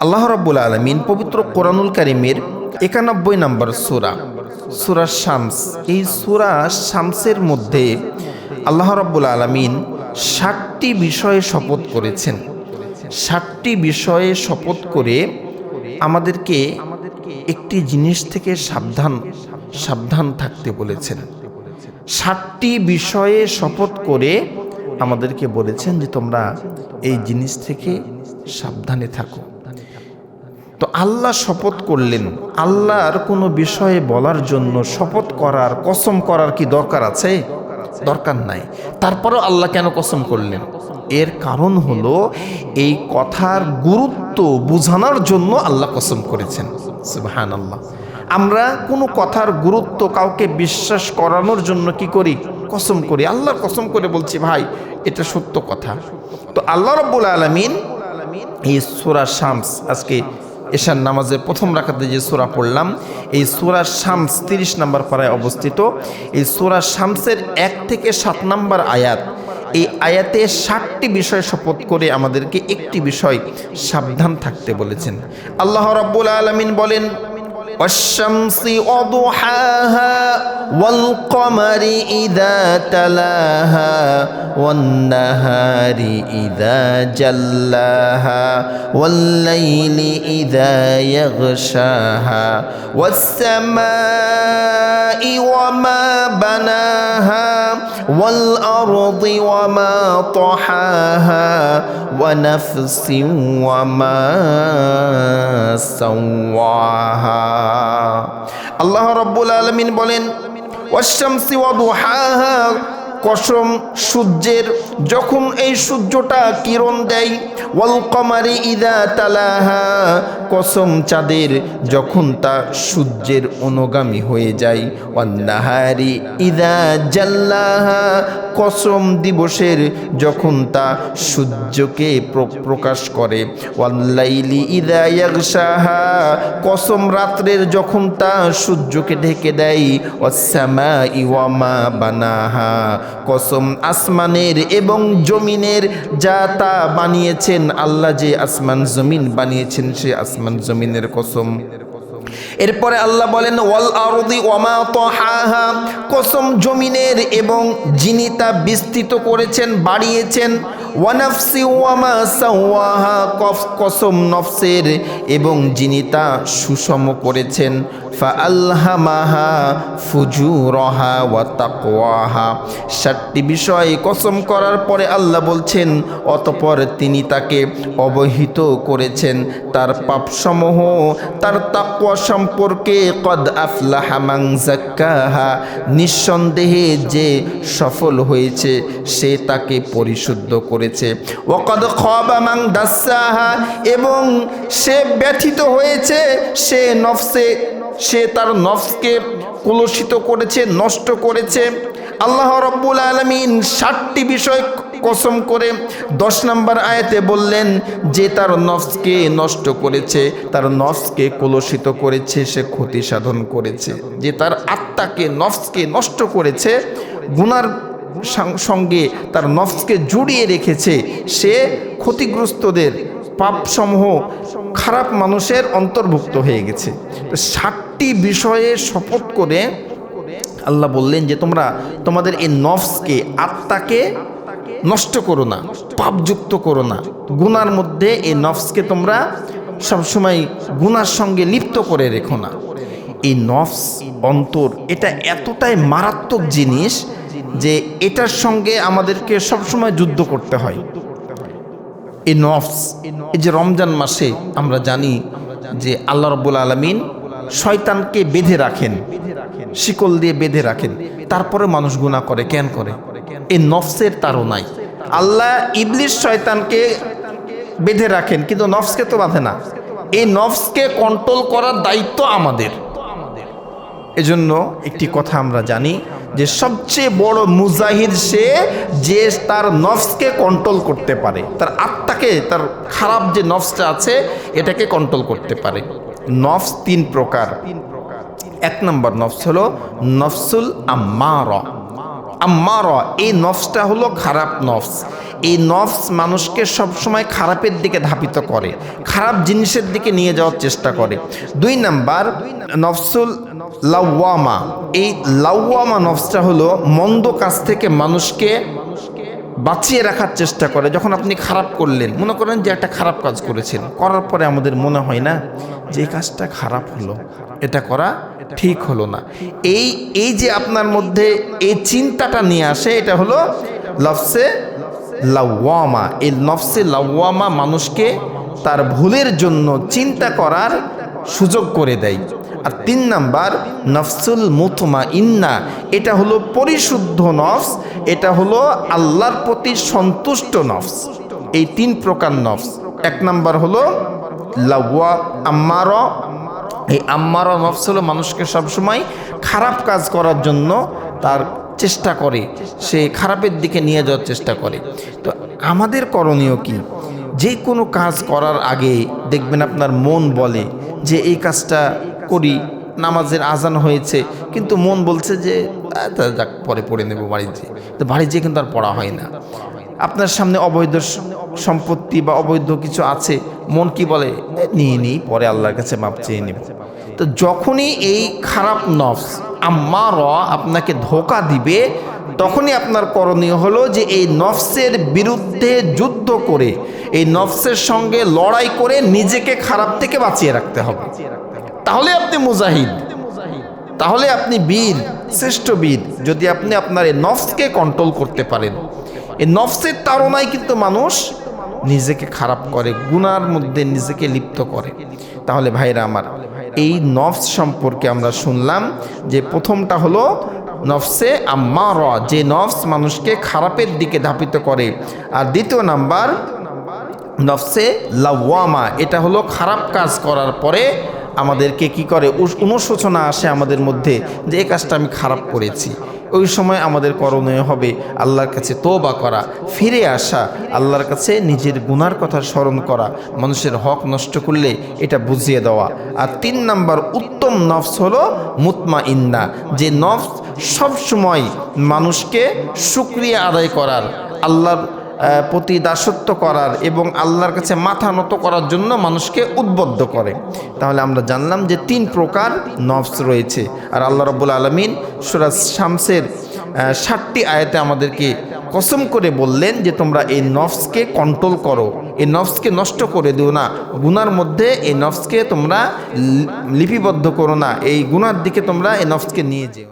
আল্লাহ রাব্বুল আলামিন পবিত্র কোরআনুল কারীমের 91 নম্বর সূরা শামস, এই সূরা শামসের মধ্যে আল্লাহ রাব্বুল আলামিন 60টি বিষয়ে শপথ করেছেন। 60টি বিষয়ে শপথ করে আমাদেরকে একটি জিনিস থেকে সাবধান থাকতে বলেছেন। 60টি বিষয়ে শপথ করে আমাদেরকে বলেছেন যে তোমরা এই জিনিস থেকে সাবধানে থাকো। তো আল্লাহ শপথ করলেন, আল্লাহর কোনো বিষয়ে বলার জন্য শপথ করার, কসম করার কি দরকার আছে? দরকার নাই। তারপরও আল্লাহ কেন কসম করলেন? এর কারণ হলো এই কথার গুরুত্ব বোঝানোর জন্য আল্লাহ কসম করেছেন। সুবহানাল্লাহ। আমরা কোনো কথার গুরুত্ব কাউকে বিশ্বাস করানোর জন্য কি করি? কসম করি। আল্লাহর কসম করে বলছি ভাই এটা সত্য কথা। তো আল্লাহ রাব্বুল আলামিন এই সূরা শামস, আজকে এশার নামাজের প্রথম রাকাতে যে সূরা পড়লাম, এই সূরা শামস 30 নম্বর পারায় অবস্থিত। এই সূরা শামসের 1 থেকে 7 নম্বর আয়াত, এই আয়াতে 60টি বিষয় শপথ করে আমাদেরকে একটি বিষয় সাবধান থাকতে বলেছেন। আল্লাহ রাব্বুল আলামিন বলেন, والشمس وضحاها والقمر إذا تلاها والنهار إذا جلاها والليل إذا يغشاها والسماء وما بناها والأرض وما طحاها ونفس وما سواها। আল্লাহ রাব্বুল আলামিন বলেন, ওয়াশ-শামসি ওয়া দুহাহা, কসম সূর্যের যখন এই সূর্যটা কিরণ দেয়, ওয়াল কমারি ইযা তালাহা, কসম চাঁদের যখন তা সূর্যের অনুগামী হয়ে যায়, ওয়ান নাহারি ইযা জাল্লাহা, কসম দিবসের যখন তা সূর্যকে প্রকাশ করে, ওয়াল লাইলি ইযা ইয়াগশাহা, কসম রাত্রের যখন তা সূর্যকে ঢেকে দেয়, ওয়াস সামাই ওয়া মা বানাহা, কসম আসমানের এবং জমিনের যা তা বানিয়েছেন, আল্লাহ যে আসমান জমিন বানিয়েছেন সে আসমান জমিনের কসম। এরপরে আল্লাহ বলেন, ওয়াল আরদি ওয়া মা তাহাহা, কসম জমিনের এবং যিনি তা বিস্তৃত করেছেন, বাড়িয়েছেন। ওয়া নাফসি ওয়া মা সাওয়াহা, কসম নফসের এবং যিনি তা সুষম করেছেন। ফাআলহামাহা ফুজুরাহা ওয়া তাকওয়াহা, 60টি বিষয় কসম করার পরে আল্লাহ বলছেন, অতঃপর তিনি তাকে অবহিত করেছেন তার পাপসমূহ, তার তাকওয়া সম্পর্কে। কদ আফলাহা মান যাক্কাহা, নিঃসন্দেহে যে সফল হয়েছে সে তাকে পরিশুদ্ধ করেছে। ওয়া কদ খাবা মান দাসসাহা, এবং সে ব্যথিত হয়েছে সে তার নফসকে কলুষিত করেছে, নষ্ট করেছে। আল্লাহ রাব্বুল আলামিন 60টি বিষয় কসম করে 10 নম্বর আয়াতে বললেন যে তার নফসকে নষ্ট করেছে, তার নফসকে কলুষিত করেছে, সে ক্ষতি সাধন করেছে। যে তার আত্মাকে, নফসকে নষ্ট করেছে, গুনার সঙ্গে তার নফসকে জড়িয়ে রেখেছে, সে ক্ষতিগ্রস্তদের, পাপসমূহ, খারাপ মানুষের অন্তর্ভুক্ত হয়ে গেছে। তো 60টি বিষয়ে শপথ করে আল্লাহ বললেন যে তোমরা তোমাদের এই নফসকে, আত্মাকে নষ্ট করো না, পাপযুক্ত করো না, গুনার মধ্যে এই নফসকে তোমরা সবসময় গুনার সঙ্গে লিপ্ত করে রেখো না। এই নফস, অন্তর, এটা এতটাই মারাত্মক জিনিস যে এটার সঙ্গে আমাদেরকে সবসময় যুদ্ধ করতে হয়। এই নফস, এই যে রমজান মাসে আমরা জানি যে আল্লাহ রাব্বুল আলামিন শয়তানকে বেঁধে রাখেন, শিকল দিয়ে বেঁধে রাখেন, তারপরে মানুষ গুনাহ করে। কেন করে? এই নফসের তাড়নায়। আল্লাহ ইবলিস শয়তানকে বেঁধে রাখেন, কিন্তু নফসকে তো বাঁধে না। এই নফসকে কন্ট্রোল করার দায়িত্ব আমাদের। এজন্য একটি কথা আমরা জানি যে সবচেয়ে বড় মুজাহিদ সে যে তার নফসকে কন্ট্রোল করতে পারে, তার আত্মাকে, তার খারাপ যে নফসটা আছে এটাকে কন্ট্রোল করতে পারে। নফস 3 প্রকার। 1 নম্বর নফস হলো নফসুল আম্মারা, আম্মারা, এই নফসটা হলো খারাপ নফস। এই নফস মানুষকে সবসময় খারাপের দিকে ধাপিত করে, খারাপ জিনিসের দিকে নিয়ে যাওয়ার চেষ্টা করে। 2 নাম্বার নফসুল লাওয়ামা। এই লাওয়ামা নফসটা হলো মন্দ কাজ থেকে মানুষকে বাঁচিয়ে রাখার চেষ্টা করে। যখন আপনি খারাপ করলেন, মনে করেন যে একটা খারাপ কাজ করেছেন, করার পরে আমাদের মনে হয় না যে এই কাজটা খারাপ হলো, এটা করা ঠিক হলো না, এই যে আপনার মধ্যে এই চিন্তাটা নিয়ে আসে, এটা হলো নফসে লাওয়ামা। এই নফসে লাওয়ামা মানুষকে তার ভুলের জন্য চিন্তা করার সুযোগ করে দেয়। আর 3 নাম্বার নফসুল মুতমাইন্না, এটা হলো পরিশুদ্ধ নফস, এটা হলো আল্লাহর প্রতি সন্তুষ্ট নফস। এই 3 প্রকার নফস। 1 নাম্বার হলো আম্মারা। এই আম্মারা নফস হলো মানুষকে সবসময় খারাপ কাজ করার জন্য তার চেষ্টা করে, সে খারাপের দিকে নিয়ে যাওয়ার চেষ্টা করে। তো আমাদের করণীয় কি? যে কোনো কাজ করার আগে দেখবেন আপনার মন বলে যে এই কাজটা করি, নামাজের আজান হয়েছে কিন্তু মন বলছে যে যাক পরে পড়ে নেব বাড়িতে, তো বাড়ি যেয়ে কিন্তু আর পড়া হয় না। আপনার সামনে অবৈধ সম্পত্তি বা অবৈধ কিছু আছে, মন কি বলে, নিয়ে নিই, পরে আল্লাহর কাছে মাপ চেয়ে নেব। তো যখনই এই খারাপ নফস আম্মারা আপনাকে ধোঁকা দিবে, তখনই আপনার করণীয় হলো যে এই নফসের বিরুদ্ধে যুদ্ধ করে, এই নফসের সঙ্গে লড়াই করে নিজেকে খারাপ থেকে বাঁচিয়ে রাখতে হবে। তাহলে আপনি মুজাহিদ, তাহলে আপনি বীর, শ্রেষ্ঠ বীর, যদি আপনি আপনার এই নফসকে কন্ট্রোল করতে পারেন। এই নফসের তাড়নায় কিন্তু মানুষ নিজেকে খারাপ করে, গুনার মধ্যে নিজেকে লিপ্ত করে। তাহলে ভাইরা আমার, এই নফস সম্পর্কে আমরা শুনলাম যে প্রথমটা হলো নফসে আম্মারা, যে নফস মানুষকে খারাপের দিকে ধাপিত করে। আর 2 নাম্বার নফসে লাওয়ামা, এটা হলো খারাপ কাজ করার পরে আমাদেরকে কি করে, অনুশোচনা আসে আমাদের মধ্যে যে এই কাজটা আমি খারাপ করেছি। ওই সময় আমাদের করণীয় হবে আল্লাহর কাছে তওবা করা, ফিরে আসা, আল্লাহর কাছে নিজের গুনার কথা স্মরণ করা, মানুষের হক নষ্ট করলে এটা বুঝিয়ে দেওয়া। আর 3 নাম্বার উত্তম নফস হলো মুতমাইন্না, যে নফস সবসময় মানুষকে শুকরিয়া আদায় করার, আল্লাহর প্রতি দাসত্ব করার এবং আল্লাহর কাছে মাথা নত করার জন্য মানুষকে উদ্বুদ্ধ করে। তাহলে আমরা জানলাম যে 3 প্রকার নফস রয়েছে। আর আল্লাহ রাব্বুল আলামিন সূরা শামসের 60টি আয়াতে আমাদেরকে কসম করে বললেন যে তোমরা এই নফসকে কন্ট্রোল করো, এই নফসকে নষ্ট করে দিও না, গুনার মধ্যে এই নফসকে তোমরা লিপিবদ্ধ করো না, এই গুনার দিকে তোমরা এই নফসকে নিয়ে যেও।